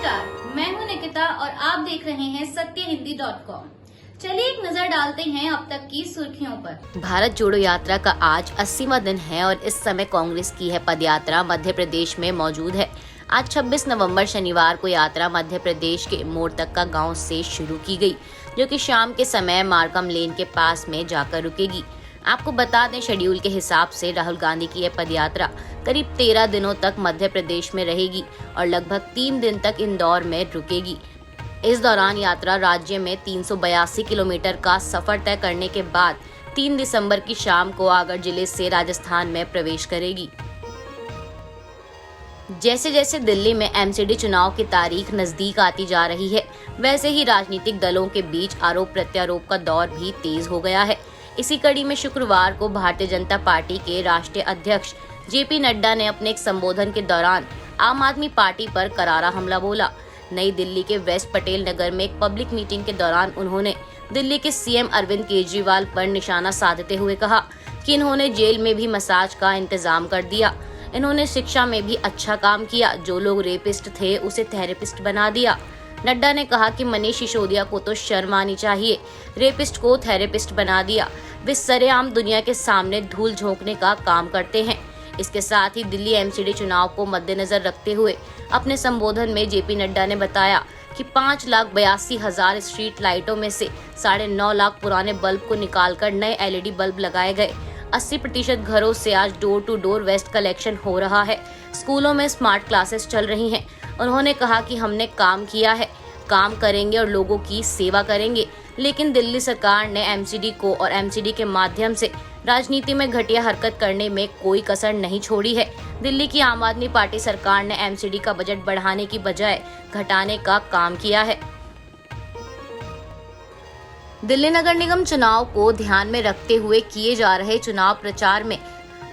नमस्कार, मैं हूं निकिता और आप देख रहे हैं सत्यहिंदी.com। चलिए एक नजर डालते हैं अब तक की सुर्खियों पर। भारत जोड़ो यात्रा का आज 80वां दिन है और इस समय कांग्रेस की है पदयात्रा मध्य प्रदेश में मौजूद है। आज 26 नवंबर शनिवार को यात्रा मध्य प्रदेश के मोरतक्का गांव से शुरू की गई, जो कि शाम के समय मार्कम लेन के पास में जाकर रुकेगी। आपको बता दें, शेड्यूल के हिसाब से राहुल गांधी की यह पदयात्रा करीब 13 दिनों तक मध्य प्रदेश में रहेगी और लगभग 3 दिन तक इंदौर में रुकेगी। इस दौरान यात्रा राज्य में 382 किलोमीटर का सफर तय करने के बाद 3 दिसंबर की शाम को आगर जिले से राजस्थान में प्रवेश करेगी। जैसे जैसे दिल्ली में एमसीडी चुनाव की तारीख नजदीक आती जा रही है, वैसे ही राजनीतिक दलों के बीच आरोप प्रत्यारोप का दौर भी तेज हो गया है। इसी कड़ी में शुक्रवार को भारतीय जनता पार्टी के राष्ट्रीय अध्यक्ष जेपी नड्डा ने अपने एक संबोधन के दौरान आम आदमी पार्टी पर करारा हमला बोला। नई दिल्ली के वेस्ट पटेल नगर में एक पब्लिक मीटिंग के दौरान उन्होंने दिल्ली के सीएम अरविंद केजरीवाल पर निशाना साधते हुए कहा कि इन्होंने जेल में भी मसाज का इंतजाम कर दिया। इन्होंने शिक्षा में भी अच्छा काम किया। जो लोग रेपिस्ट थे उसे थेरेपिस्ट बना दिया। नड्डा ने कहा कि मनीष सिसोदिया को तो शर्म आनी चाहिए, रेपिस्ट को थेरेपिस्ट बना दिया। वे सरेआम दुनिया के सामने धूल झोंकने का काम करते हैं। इसके साथ ही दिल्ली एमसीडी चुनाव को मद्देनजर रखते हुए अपने संबोधन में जेपी नड्डा ने बताया कि 5,82,000 स्ट्रीट लाइटों में से 9.5 लाख पुराने बल्ब को निकालकर नए एलईडी बल्ब लगाए गए। 80% घरों से आज door to door waste collection हो रहा है। स्कूलों में स्मार्ट क्लासेस चल रही हैं। उन्होंने कहा कि हमने काम किया है, काम करेंगे और लोगों की सेवा करेंगे। लेकिन दिल्ली सरकार ने एमसीडी को और एमसीडी के माध्यम से राजनीति में घटिया हरकत करने में कोई कसर नहीं छोड़ी है। दिल्ली की आम आदमी पार्टी सरकार ने एमसीडी का बजट बढ़ाने की बजाय घटाने का काम किया है। दिल्ली नगर निगम चुनाव को ध्यान में रखते हुए किए जा रहे चुनाव प्रचार में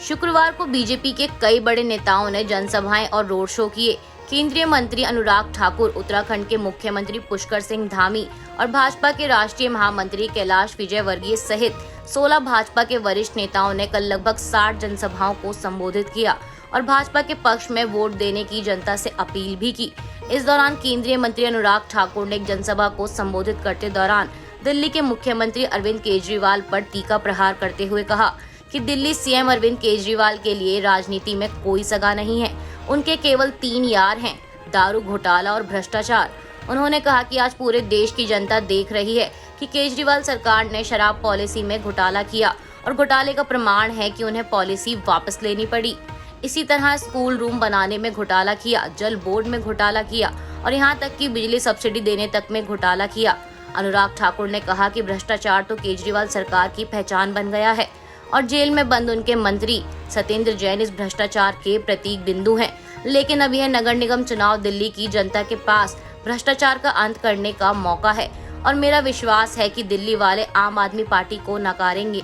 शुक्रवार को बीजेपी के कई बड़े नेताओं ने जनसभाएं और रोड शो किए। केंद्रीय मंत्री अनुराग ठाकुर, उत्तराखंड के मुख्यमंत्री पुष्कर सिंह धामी और भाजपा के राष्ट्रीय महामंत्री कैलाश विजयवर्गीय सहित 16 भाजपा के वरिष्ठ नेताओं ने कल लगभग 60 जनसभाओं को संबोधित किया और भाजपा के पक्ष में वोट देने की जनता से अपील भी की। इस दौरान केंद्रीय मंत्री अनुराग ठाकुर ने एक जनसभा को संबोधित करते दौरान दिल्ली के मुख्यमंत्री अरविंद केजरीवाल पर तीखा प्रहार करते हुए कहा कि दिल्ली सीएम अरविंद केजरीवाल के लिए राजनीति में कोई सगा नहीं है। उनके केवल 3 यार हैं, दारू, घोटाला और भ्रष्टाचार। उन्होंने कहा कि आज पूरे देश की जनता देख रही है कि केजरीवाल सरकार ने शराब पॉलिसी में घोटाला किया और घोटाले का प्रमाण है कि उन्हें पॉलिसी वापस लेनी पड़ी। इसी तरह स्कूल रूम बनाने में घोटाला किया, जल बोर्ड में घोटाला किया और यहाँ तक कि बिजली सब्सिडी देने तक में घोटाला किया। अनुराग ठाकुर ने कहा कि भ्रष्टाचार तो केजरीवाल सरकार की पहचान बन गया है और जेल में बंद उनके मंत्री सत्येंद्र जैन इस भ्रष्टाचार के प्रतीक बिंदु हैं। लेकिन अब यह नगर निगम चुनाव दिल्ली की जनता के पास भ्रष्टाचार का अंत करने का मौका है और मेरा विश्वास है कि दिल्ली वाले आम आदमी पार्टी को नकारेंगे।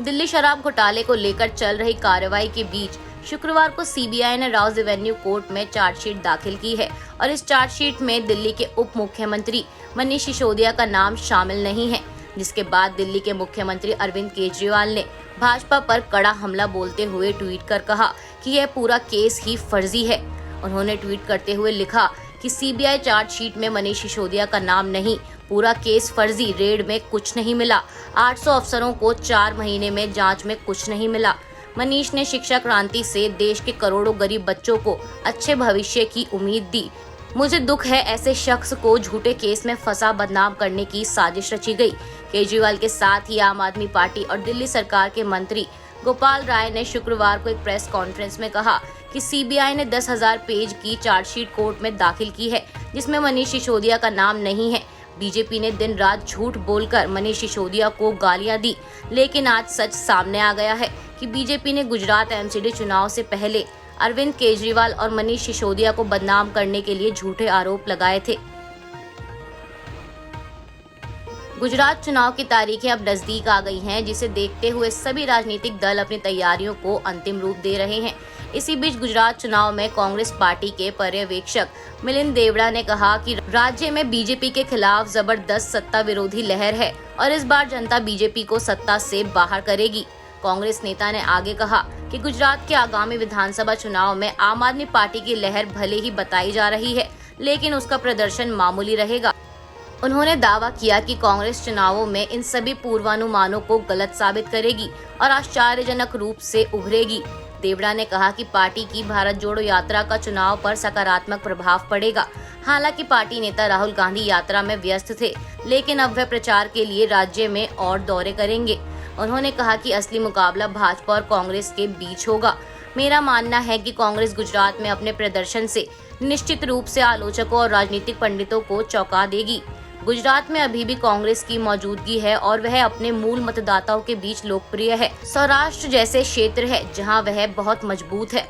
दिल्ली शराब घोटाले को लेकर चल रही कार्रवाई के बीच शुक्रवार को सीबीआई ने राउज एवेन्यू कोर्ट में चार्जशीट दाखिल की है और इस चार्जशीट में दिल्ली के उप मुख्यमंत्री मनीष सिसोदिया का नाम शामिल नहीं है, जिसके बाद दिल्ली के मुख्यमंत्री अरविंद केजरीवाल ने भाजपा पर कड़ा हमला बोलते हुए ट्वीट कर कहा कि यह पूरा केस ही फर्जी है। उन्होंने ट्वीट करते हुए लिखा कि सीबीआई चार्जशीट में मनीष सिसोदिया का नाम नहीं, पूरा केस फर्जी, रेड में कुछ नहीं मिला, 800 अफसरों को 4 महीने में जांच में कुछ नहीं मिला। मनीष ने शिक्षा क्रांति से देश के करोड़ों गरीब बच्चों को अच्छे भविष्य की उम्मीद दी। मुझे दुख है ऐसे शख्स को झूठे केस में फंसा बदनाम करने की साजिश रची गई। केजरीवाल के साथ ही आम आदमी पार्टी और दिल्ली सरकार के मंत्री गोपाल राय ने शुक्रवार को एक प्रेस कॉन्फ्रेंस में कहा कि सीबीआई ने 10,000 पेज की चार्जशीट कोर्ट में दाखिल की है, जिसमें मनीष सिसोदिया का नाम नहीं है। बीजेपी ने दिन रात झूठ बोलकर मनीष सिसोदिया को गालियां दी, लेकिन आज सच सामने आ गया है कि बीजेपी ने गुजरात एमसीडी चुनाव से पहले अरविंद केजरीवाल और मनीष सिसोदिया को बदनाम करने के लिए झूठे आरोप लगाए थे। गुजरात चुनाव की तारीखें अब नजदीक आ गई हैं, जिसे देखते हुए सभी राजनीतिक दल अपनी तैयारियों को अंतिम रूप दे रहे हैं। इसी बीच गुजरात चुनाव में कांग्रेस पार्टी के पर्यवेक्षक मिलिंद देवड़ा ने कहा कि राज्य में बीजेपी के खिलाफ जबरदस्त सत्ता विरोधी लहर है और इस बार जनता बीजेपी को सत्ता से बाहर करेगी। कांग्रेस नेता ने आगे कहा कि गुजरात के आगामी विधानसभा चुनाव में आम आदमी पार्टी की लहर भले ही बताई जा रही है, लेकिन उसका प्रदर्शन मामूली रहेगा। उन्होंने दावा किया कि कांग्रेस चुनावों में इन सभी पूर्वानुमानों को गलत साबित करेगी और आश्चर्यजनक रूप से उभरेगी। देवड़ा ने कहा कि पार्टी की भारत जोड़ो यात्रा का चुनाव पर सकारात्मक प्रभाव पड़ेगा। हालांकि पार्टी नेता राहुल गांधी यात्रा में व्यस्त थे, लेकिन अब वह प्रचार के लिए राज्य में और दौरे करेंगे। उन्होंने कहा कि असली मुकाबला भाजपा और कांग्रेस के बीच होगा। मेरा मानना है कि कांग्रेस गुजरात में अपने प्रदर्शन से निश्चित रूप से आलोचकों और राजनीतिक पंडितों को चौंका देगी। गुजरात में अभी भी कांग्रेस की मौजूदगी है और वह अपने मूल मतदाताओं के बीच लोकप्रिय है। सौराष्ट्र जैसे क्षेत्र है जहां वह बहुत मजबूत है।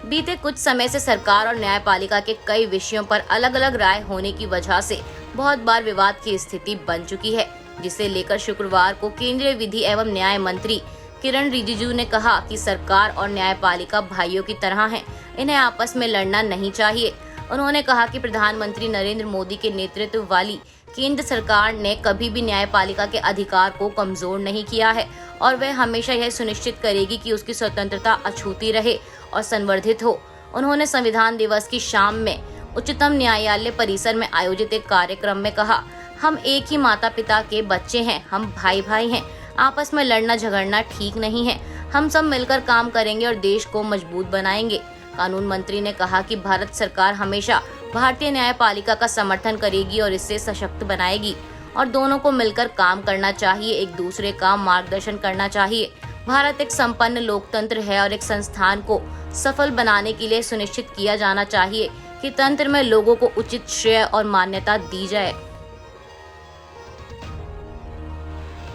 बीते कुछ समय से सरकार और न्यायपालिका के कई विषयों पर अलग अलग राय होने की वजह से बहुत बार विवाद की स्थिति बन चुकी है, जिसे लेकर शुक्रवार को केंद्रीय विधि एवं न्याय मंत्री किरण रिजिजू ने कहा कि सरकार और न्यायपालिका भाइयों की तरह हैं, इन्हें आपस में लड़ना नहीं चाहिए। उन्होंने कहा कि प्रधानमंत्री नरेंद्र मोदी के नेतृत्व वाली केंद्र सरकार ने कभी भी न्यायपालिका के अधिकार को कमजोर नहीं किया है और वह हमेशा यह सुनिश्चित करेगी कि उसकी स्वतंत्रता अछूती रहे और संवर्धित हो। उन्होंने संविधान दिवस की शाम में उच्चतम न्यायालय परिसर में आयोजित एक कार्यक्रम में कहा, हम एक ही माता पिता के बच्चे हैं, हम भाई भाई हैं, आपस में लड़ना झगड़ना ठीक नहीं है, हम सब मिलकर काम करेंगे और देश को मजबूत बनाएंगे। कानून मंत्री ने कहा कि भारत सरकार हमेशा भारतीय न्यायपालिका का समर्थन करेगी और इससे सशक्त बनाएगी और दोनों को मिलकर काम करना चाहिए, एक दूसरे का मार्गदर्शन करना चाहिए। भारत एक संपन्न लोकतंत्र है और एक संस्थान को सफल बनाने के लिए सुनिश्चित किया जाना चाहिए कि तंत्र में लोगों को उचित श्रेय और मान्यता दी जाए।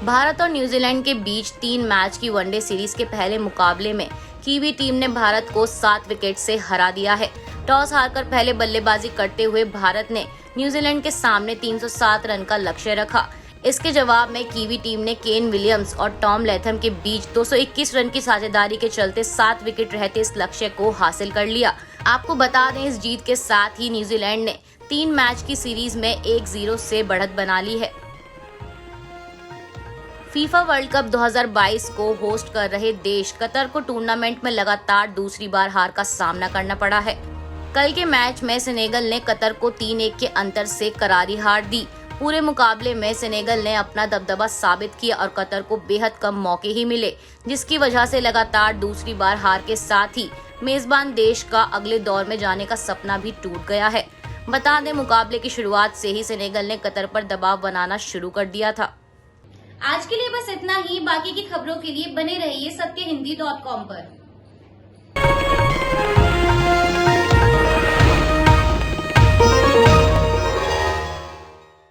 भारत और न्यूजीलैंड के बीच 3 मैच की वनडे सीरीज के पहले मुकाबले में कीवी टीम ने भारत को 7 विकेट से हरा दिया है। टॉस हारकर पहले बल्लेबाजी करते हुए भारत ने न्यूजीलैंड के सामने 307 रन का लक्ष्य रखा। इसके जवाब में कीवी टीम ने केन विलियम्स और टॉम लैथम के बीच 221 रन की साझेदारी के चलते 7 विकेट रहते इस लक्ष्य को हासिल कर लिया। आपको बता दें, इस जीत के साथ ही न्यूजीलैंड ने 3 मैच की सीरीज में 1-0 से बढ़त बना ली है। फीफा वर्ल्ड कप 2022 को होस्ट कर रहे देश कतर को टूर्नामेंट में लगातार दूसरी बार हार का सामना करना पड़ा है। कल के मैच में सेनेगल ने कतर को 3-1 के अंतर से करारी हार दी। पूरे मुकाबले में सेनेगल ने अपना दबदबा साबित किया और कतर को बेहद कम मौके ही मिले, जिसकी वजह से लगातार दूसरी बार हार के साथ ही मेजबान देश का अगले दौर में जाने का सपना भी टूट गया है। बता दें, मुकाबले की शुरुआत से ही सेनेगल ने कतर पर दबाव बनाना शुरू कर दिया था। आज के लिए बस इतना ही। बाकी की खबरों के लिए बने रहिए सत्यहिंदी.com पर।